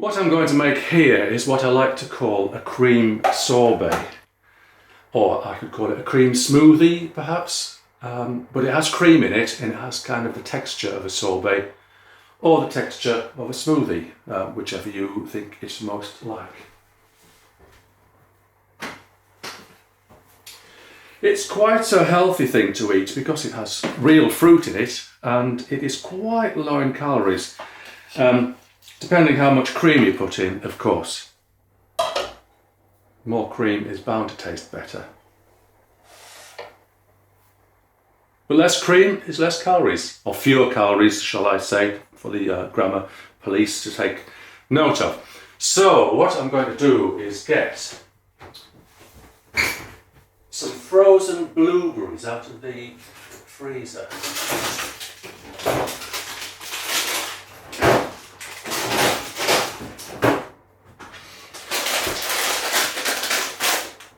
What I'm going to make here is what I like to call a cream sorbet, or I could call it a cream smoothie perhaps, but it has cream in it and it has kind of the texture of a sorbet or the texture of a smoothie, whichever you think it's most like. It's quite a healthy thing to eat because it has real fruit in it and it is quite low in calories, depending how much cream you put in, of course. More cream is bound to taste better. But less cream is less calories, or fewer calories, shall I say, for the grammar police to take note of. So what I'm going to do is get some frozen blueberries out of the freezer.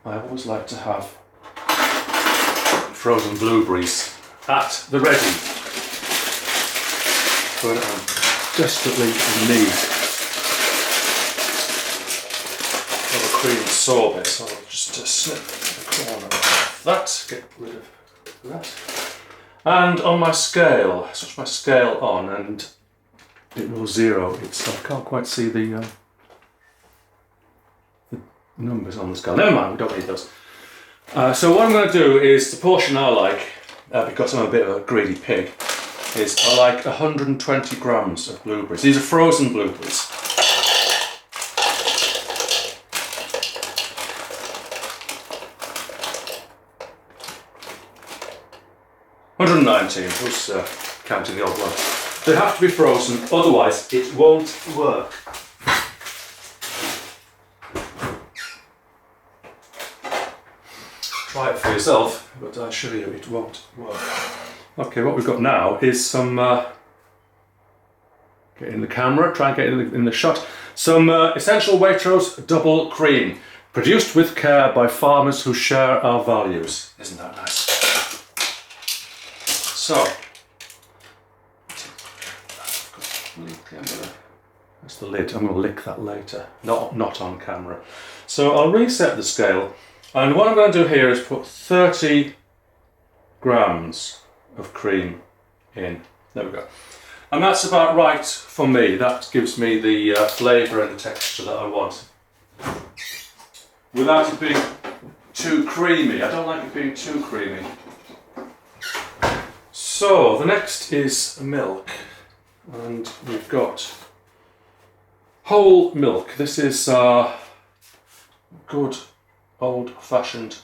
I always like to have frozen blueberries at the ready when I'm desperately in need of a cream sorbet. So I'll just snip the corner of that, get rid of that. And on my scale, switch my scale on and it will zero. I can't quite see the numbers on the scale. Never mind, we don't need those. So what I'm going to do is, the portion I like, because I'm a bit of a greedy pig, is I like 120 grams of blueberries. These are frozen blueberries. Who's counting the odd one? They have to be frozen, otherwise it won't work. Try it for yourself, but I assure you it won't work. Okay, what we've got now is some, get in the camera, try and get in the shot, some Essential Waitrose double cream, produced with care by farmers who share our values. Isn't that nice? So, that's the lid, I'm going to lick that later, not on camera. So I'll reset the scale. And what I'm going to do here is put 30 grams of cream in. There we go. And that's about right for me. That gives me the flavour and the texture that I want. Without it being too creamy. I don't like it being too creamy. So, the next is milk. And we've got whole milk. This is good old-fashioned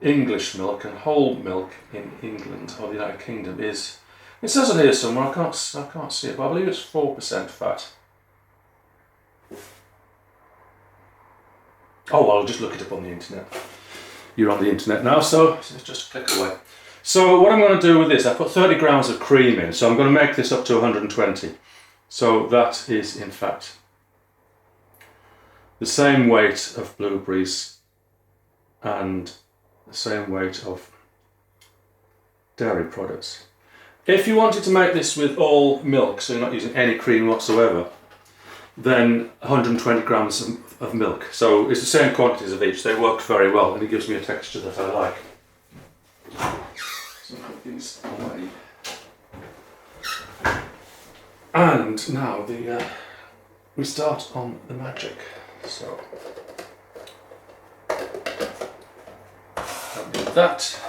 English milk, and whole milk in England or the United Kingdom is, it says it here somewhere, I can't see it, but I believe it's 4% fat. Oh well, I'll just look it up on the internet. You're on the internet now, so just click away. So what I'm going to do with this, I put 30 grams of cream in, so I'm going to make this up to 120. So that is in fact the same weight of blueberries and the same weight of dairy products. If you wanted to make this with all milk, so you're not using any cream whatsoever, then 120 grams of milk. So it's the same quantities of each. They work very well and it gives me a texture that I like. So put these away. And now we start on the magic. So that.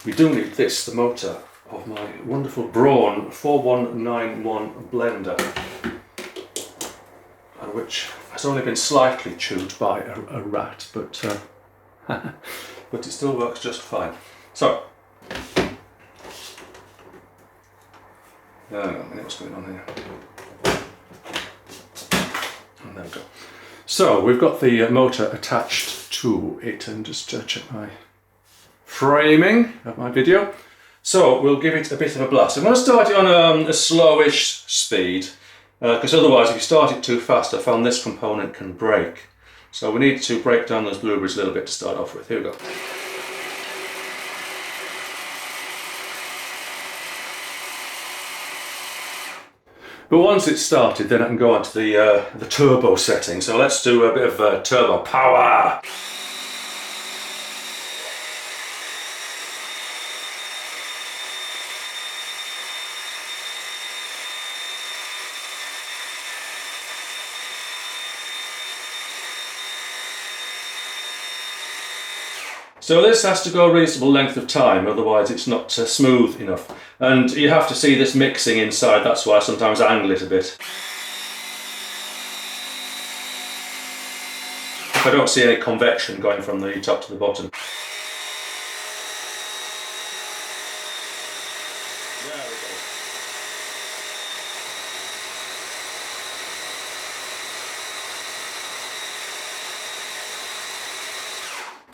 We do need this, the motor of my wonderful Braun 4191 blender, which has only been slightly chewed by a rat, but it still works just fine. So, hang on a minute, what's going on here? And there we go. So we've got the motor attached to it, and just check my framing of my video. So we'll give it a bit of a blast. I'm going to start it on a slowish speed, because otherwise if you start it too fast I found this component can break. So we need to break down those blueberries a little bit to start off with. Here we go. But once it's started, then I can go on to the turbo setting. So let's do a bit of turbo power. So this has to go a reasonable length of time, otherwise it's not smooth enough. And you have to see this mixing inside, that's why I sometimes angle it a bit. If I don't see any convection going from the top to the bottom. There we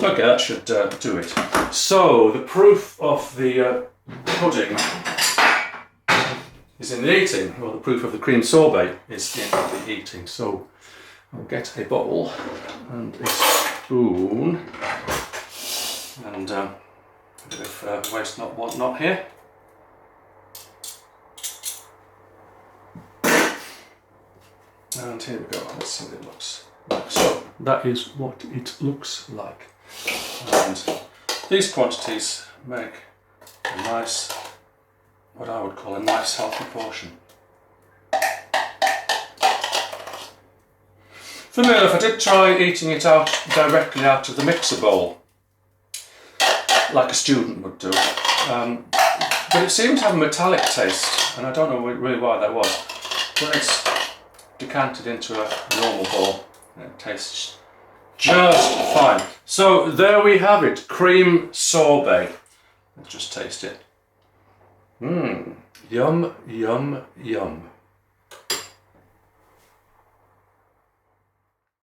go. Okay, that should do it. So, the proof of the pudding is in the eating, or the proof of the cream sorbet is in the eating. So, I'll get a bowl and a spoon and a bit of waste not want not here. And here we go, let's see what it looks like. So, that is what it looks like. And these quantities make a nice, what I would call a nice healthy portion. Funnily enough, I did try eating it out directly out of the mixer bowl, like a student would do, but it seemed to have a metallic taste, and I don't know really why that was. When it's decanted into a normal bowl, it tastes just fine. So there we have it, cream sorbet. Let's just taste it. Yum, yum, yum.